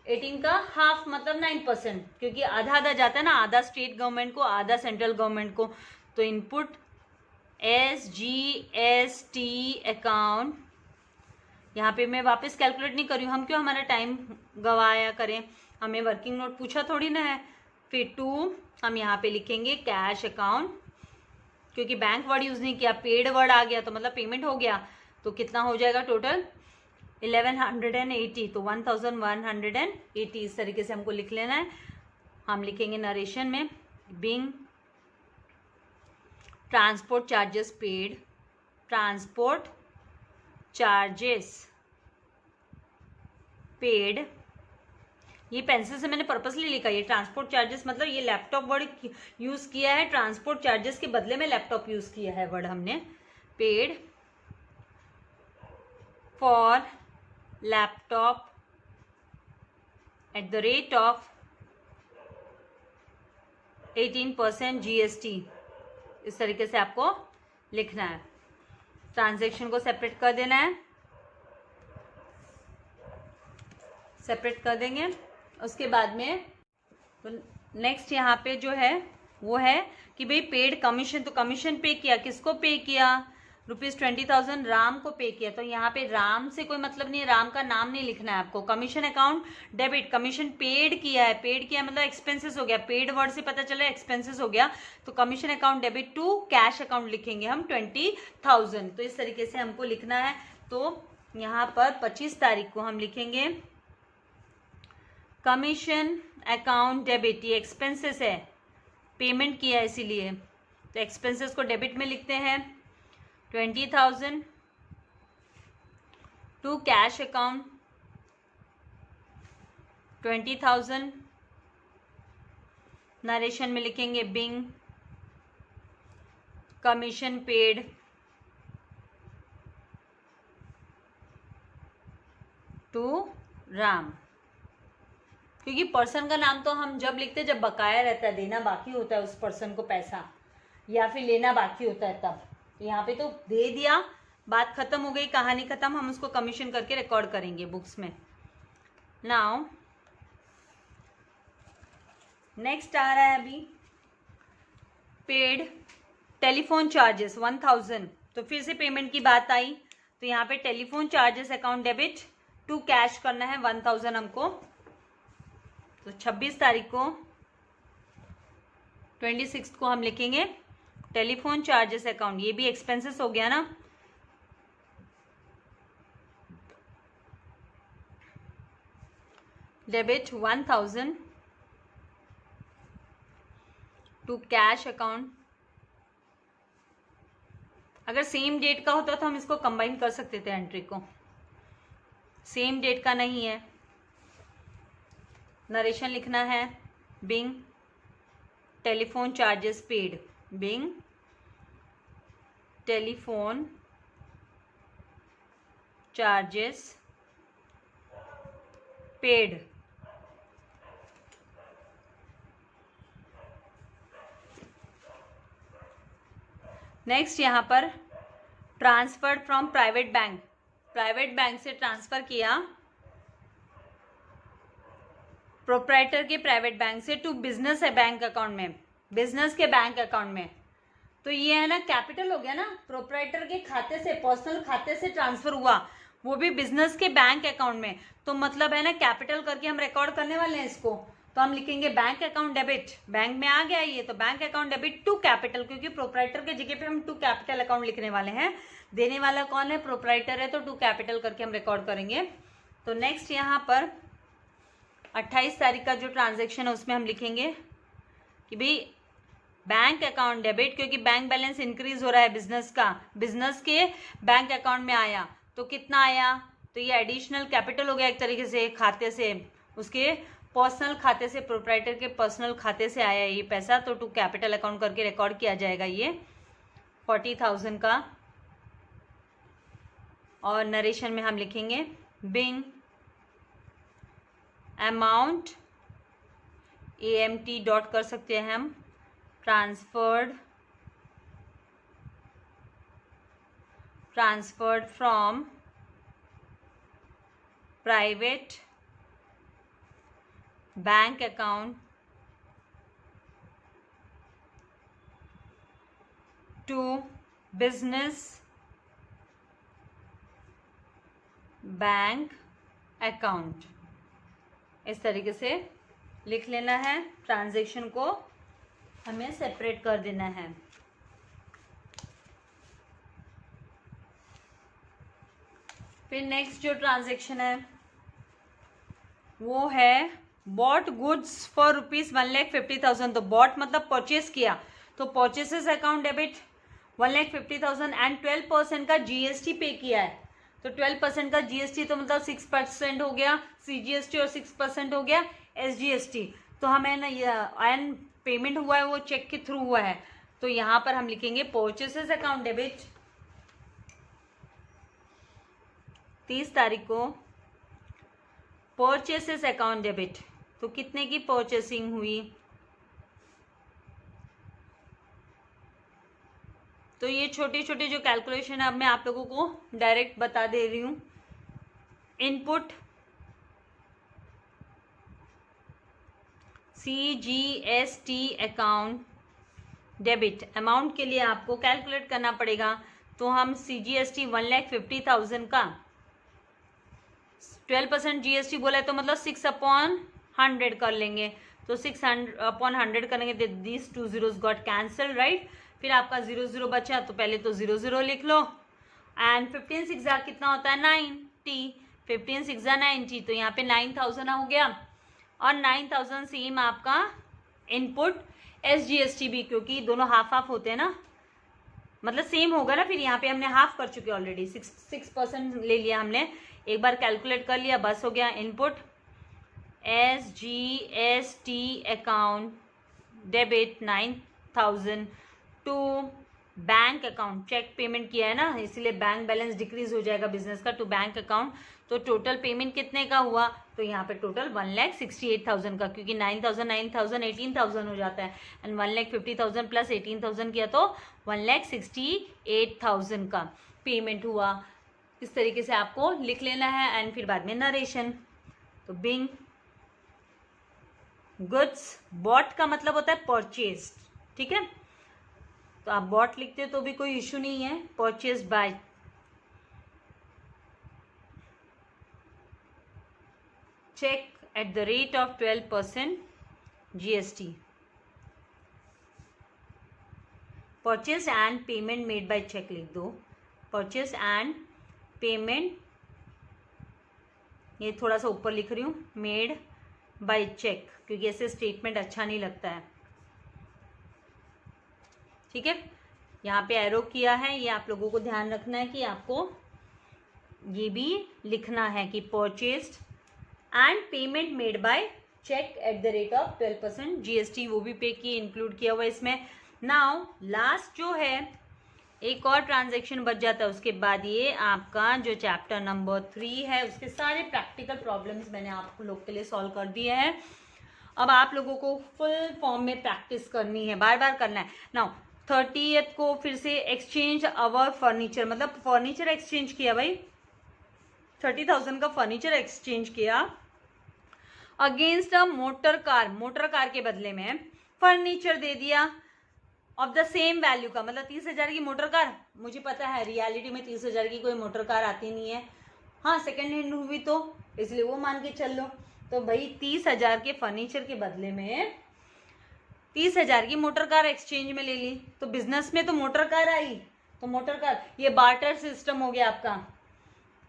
18 का हाफ मतलब 9%, क्योंकि आधा आधा जाता है ना, आधा स्टेट गवर्नमेंट को आधा सेंट्रल गवर्नमेंट को। तो इनपुट एसजीएसटी अकाउंट, यहाँ पे मैं वापस कैलकुलेट नहीं कर रही हूँ, हम क्यों हमारा टाइम गवाया करें, हमें वर्किंग नोट पूछा थोड़ी ना है। फिर 2 हम यहाँ पे लिखेंगे कैश अकाउंट, क्योंकि बैंक वर्ड यूज नहीं किया, पेड वर्ड आ गया तो मतलब पेमेंट हो गया, तो कितना हो जाएगा टोटल 1180, तो 1180 इस तरीके से हमको लिख लेना है। हम लिखेंगे नरेशन में being transport charges paid, transport charges paid, ये पेंसिल से मैंने पर्पसली लिखा, ये ट्रांसपोर्ट चार्जेस मतलब ये लैपटॉप वर्ड यूज किया है, ट्रांसपोर्ट चार्जेस के बदले में लैपटॉप यूज किया है वर्ड हमने, paid for laptop at the rate of 18% GST, इस तरीके से आपको लिखना है। ट्रांजैक्शन को सेपरेट कर देना है, सेपरेट कर देंगे। उसके बाद में तो नेक्स्ट यहाँ पे जो है वो है कि भाई पेड कमीशन, तो कमीशन पे किया, किसको पे किया, ₹20,000 राम को पे किया। तो यहाँ पे राम से कोई मतलब नहीं है, राम का नाम नहीं लिखना है आपको। Commission account debit, commission paid किया है, पेड किया मतलब एक्सपेंसेस हो गया, पेड वर्ड से पता चला एक्सपेंसेस हो गया, तो commission account debit to cash account लिखेंगे हम 20,000, तो इस तरीके से हमको लिखना है। तो यहाँ पर 25 तारीख को हम लिखेंगे कमीशन अकाउंट डेबिट, ये एक्सपेंसेस है, पेमेंट किया है इसीलिए, तो एक्सपेंसेस को डेबिट में लिखते हैं 20,000 टू कैश अकाउंट 20,000, नरेशन में लिखेंगे being commission paid to Ram, क्योंकि पर्सन का नाम तो हम जब लिखते हैं जब बकाया रहता है, देना बाकी होता है उस पर्सन को पैसा या फिर लेना बाकी होता है तब, तो यहाँ पे तो दे दिया, बात खत्म हो गई, कहानी खत्म, हम उसको कमीशन करके रिकॉर्ड करेंगे बुक्स में। नाउ नेक्स्ट आ रहा है अभी पेड टेलीफोन चार्जेस 1000, तो फिर से पेमेंट की बात आई, तो यहाँ पे telephone charges account debit to cash करना है 1000 हमको। तो 26 तारीख को 26 को हम लिखेंगे टेलीफोन चार्जेस अकाउंट, ये भी एक्सपेंसेस हो गया ना, डेबिट 1000 टू कैश अकाउंट। अगर सेम डेट का होता तो हम इसको कंबाइन कर सकते थे एंट्री को, सेम डेट का नहीं है। नरेशन लिखना है being telephone charges paid, being telephone charges paid. Next यहाँ पर transferred from private bank, private bank से ट्रांसफर किया प्रोप्राइटर के प्राइवेट बैंक से टू बिजनेस बैंक अकाउंट में, बिजनेस के बैंक अकाउंट में। तो ये है ना कैपिटल हो गया ना, प्रोप्राइटर के खाते से, पर्सनल खाते से ट्रांसफर हुआ, वो भी बिजनेस के बैंक अकाउंट में। तो मतलब है ना कैपिटल करके हम रिकॉर्ड करने वाले हैं इसको। तो हम लिखेंगे बैंक अकाउंट डेबिट, बैंक में आ गया ये, तो bank account debit to capital, क्योंकि प्रोप्राइटर के जगह पे हम टू कैपिटल अकाउंट लिखने वाले हैं। देने वाला कौन है? प्रोप्राइटर है, तो टू कैपिटल करके हम रिकॉर्ड करेंगे। तो नेक्स्ट यहाँ पर 28 तारीख का जो ट्रांजेक्शन है उसमें हम लिखेंगे कि भाई बैंक अकाउंट डेबिट, क्योंकि बैंक बैलेंस इंक्रीज हो रहा है बिजनेस का, बिजनेस के बैंक अकाउंट में आया। तो कितना आया? तो ये एडिशनल कैपिटल हो गया एक तरीके से, खाते से, उसके पर्सनल खाते से, प्रोप्राइटर के पर्सनल खाते से आया ये पैसा, तो टू कैपिटल अकाउंट करके रिकॉर्ड किया जाएगा ये 40,000 का। और नरेशन में हम लिखेंगे बिंग अमाउंट, AMT डॉट कर सकते हैं हम, transferred from private bank account to business bank account. इस तरीके से लिख लेना है, ट्रांजैक्शन को हमें सेपरेट कर देना है। फिर नेक्स्ट जो ट्रांजैक्शन है वो है बॉट गुड्स फॉर ₹1,50,000। तो बॉट मतलब परचेस किया, तो परचेसेस अकाउंट डेबिट 1,50,000 एंड 12% का GST पे किया है। तो 12% का GST तो मतलब 6% हो गया CGST और 6% हो गया SGST। तो हमें ना ये पेमेंट हुआ है वो चेक के थ्रू हुआ है, तो यहाँ पर हम लिखेंगे परचेसेस अकाउंट डेबिट 30 तारीख को परचेसेस अकाउंट डेबिट। तो कितने की परचेसिंग हुई? तो ये छोटे छोटे जो कैलकुलेशन है अब मैं आप लोगों को डायरेक्ट बता दे रही हूँ। Input CGST account debit, amount के लिए आपको कैलकुलेट करना पड़ेगा। तो हम CGST 1,50,000 का 12% GST बोला है, तो मतलब 6/100 कर लेंगे। तो 6/100 करेंगे, this 2 zeros got cancel, right. फिर आपका 0 बचा, तो पहले तो 0 लिख लो। एंड 15 6 कितना होता है? 90। 15 6 90, तो यहाँ पे 9,000 हो गया। और 9,000 सेम आपका इनपुट SGST भी, क्योंकि दोनों हाफ हाफ होते हैं ना, मतलब सेम होगा ना। फिर यहाँ पे हमने हाफ कर चुके ऑलरेडी, 6% ले लिया हमने, एक बार कैलकुलेट कर लिया, बस हो गया। Input SGST account debit 9,000 to bank account, cheque payment किया है ना, इसीलिए बैंक बैलेंस डिक्रीज हो जाएगा बिजनेस का, टू बैंक अकाउंट। तो टोटल पेमेंट कितने का हुआ? तो यहाँ पे टोटल 1,68,000 का, क्योंकि 9,000 9,000 18,000 हो जाता है, एंड 1,50,000 प्लस 18,000 किया तो 1,68,000 का पेमेंट हुआ। इस तरीके से आपको लिख लेना है, एंड फिर बाद में नरेशन। तो बिंग गुड्स, बॉट का मतलब होता है परचेस्ड, ठीक है। तो आप बॉट लिखते हो तो भी कोई इशू नहीं है। Purchased by, cheque at the rate of 12% GST, purchase and payment made by cheque लिख दो। परचेज एंड पेमेंट, ये थोड़ा सा ऊपर लिख रही हूँ, मेड बाय चेक, क्योंकि ऐसे स्टेटमेंट अच्छा नहीं लगता है। ठीक है, यहाँ पे एरो किया है, ये आप लोगों को ध्यान रखना है कि आपको ये भी लिखना है कि purchased and payment made by cheque at the rate of 12% GST, वो भी पे किए, इंक्लूड किया हुआ इसमें। नाउ लास्ट जो है एक और ट्रांजैक्शन बच जाता है, उसके बाद ये आपका जो चैप्टर नंबर 3 है उसके सारे प्रैक्टिकल प्रॉब्लम्स मैंने आप लोग के लिए सॉल्व कर दिए हैं। अब आप लोगों को फुल फॉर्म में प्रैक्टिस करनी है, बार बार करना है। नाउ 30th को फिर से एक्सचेंज अवर फर्नीचर, मतलब फर्नीचर एक्सचेंज किया भाई, 30,000 का फर्नीचर एक्सचेंज किया against a motor car, motor car के बदले में फर्नीचर दे दिया ऑफ द सेम वैल्यू का, मतलब 30,000 की मोटर कार। मुझे पता है रियलिटी में 30,000 की कोई मोटर कार आती नहीं है, हाँ सेकेंड हैंड हुई तो इसलिए वो मान के चल लो। तो भाई 30,000 के फर्नीचर के बदले में 30,000 की मोटर कार एक्सचेंज में ले ली, तो बिजनेस में तो मोटर कार आई, तो मोटर कार, ये बार्टर सिस्टम हो गया आपका।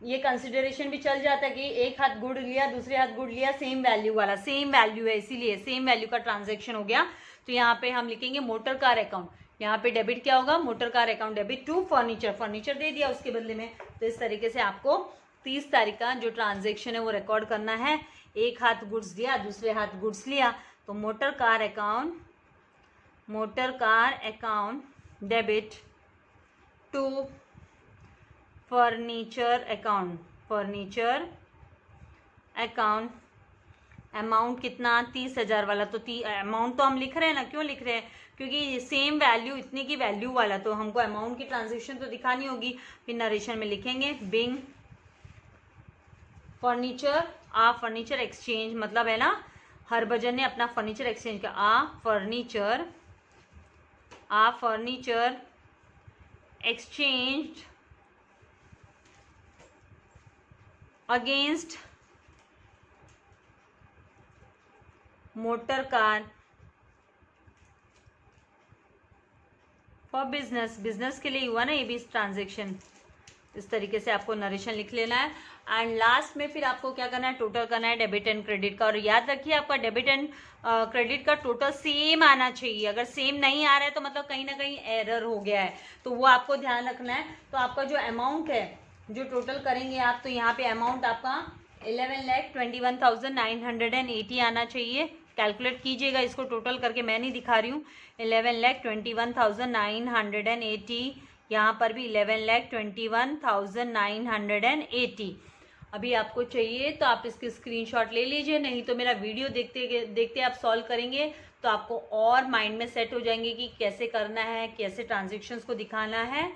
ये कंसिडरेशन भी चल जाता है कि एक हाथ गुड़ लिया दूसरे हाथ गुड़ लिया, सेम वैल्यू वाला, सेम वैल्यू है इसीलिए सेम वैल्यू का ट्रांजैक्शन हो गया। तो यहाँ पे हम लिखेंगे मोटर कार अकाउंट, यहाँ पे डेबिट क्या होगा, motor car account debit to furniture, furniture दे दिया उसके बदले में। तो इस तरीके से आपको 30 तारीख का जो ट्रांजैक्शन है वो रिकॉर्ड करना है। एक हाथ गुड्स दिया दूसरे हाथ गुड्स लिया, तो motor car account debit to furniture account, amount कितना 30,000 वाला, तो अमाउंट तो हम लिख रहे हैं ना, क्यों लिख रहे हैं, क्योंकि सेम वैल्यू, इतने की वैल्यू वाला, तो हमको अमाउंट की ट्रांजेक्शन तो दिखानी होगी। फिर नरेशन में लिखेंगे बिंग फर्नीचर आ फर्नीचर एक्सचेंज, मतलब है ना हरभजन ने अपना फर्नीचर एक्सचेंज किया, आ furniture exchange against motor car for business के लिए हुआ ना ये भी ट्रांजेक्शन। इस तरीके से आपको नरेशन लिख लेना है। एंड लास्ट में फिर आपको क्या करना है, टोटल करना है डेबिट एंड क्रेडिट का। और याद रखिए आपका डेबिट एंड क्रेडिट का टोटल सेम आना चाहिए, अगर सेम नहीं आ रहा है तो मतलब कहीं ना कहीं एरर हो गया है, तो वो आपको ध्यान रखना है। तो आपका जो अमाउंट है जो टोटल करेंगे आप, तो यहाँ पे अमाउंट आपका 11,21,980 आना चाहिए। कैलकुलेट कीजिएगा इसको टोटल करके, मैं नहीं दिखा रही हूँ। 11,21,980, यहाँ पर भी 11,21,980 अभी आपको चाहिए, तो आप इसकी स्क्रीनशॉट ले लीजिए। नहीं तो मेरा वीडियो देखते देखते आप सॉल्व करेंगे तो आपको और माइंड में सेट हो जाएंगे कि कैसे करना है, कैसे ट्रांजेक्शन्स को दिखाना है।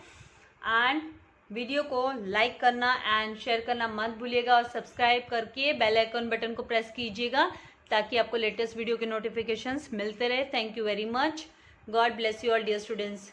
एंड वीडियो को लाइक करना एंड शेयर करना मत भूलिएगा, और सब्सक्राइब करके बेल आइकन बटन को प्रेस कीजिएगा ताकि आपको लेटेस्ट वीडियो के नोटिफिकेशंस मिलते रहे। Thank you very much. God bless you all dear students.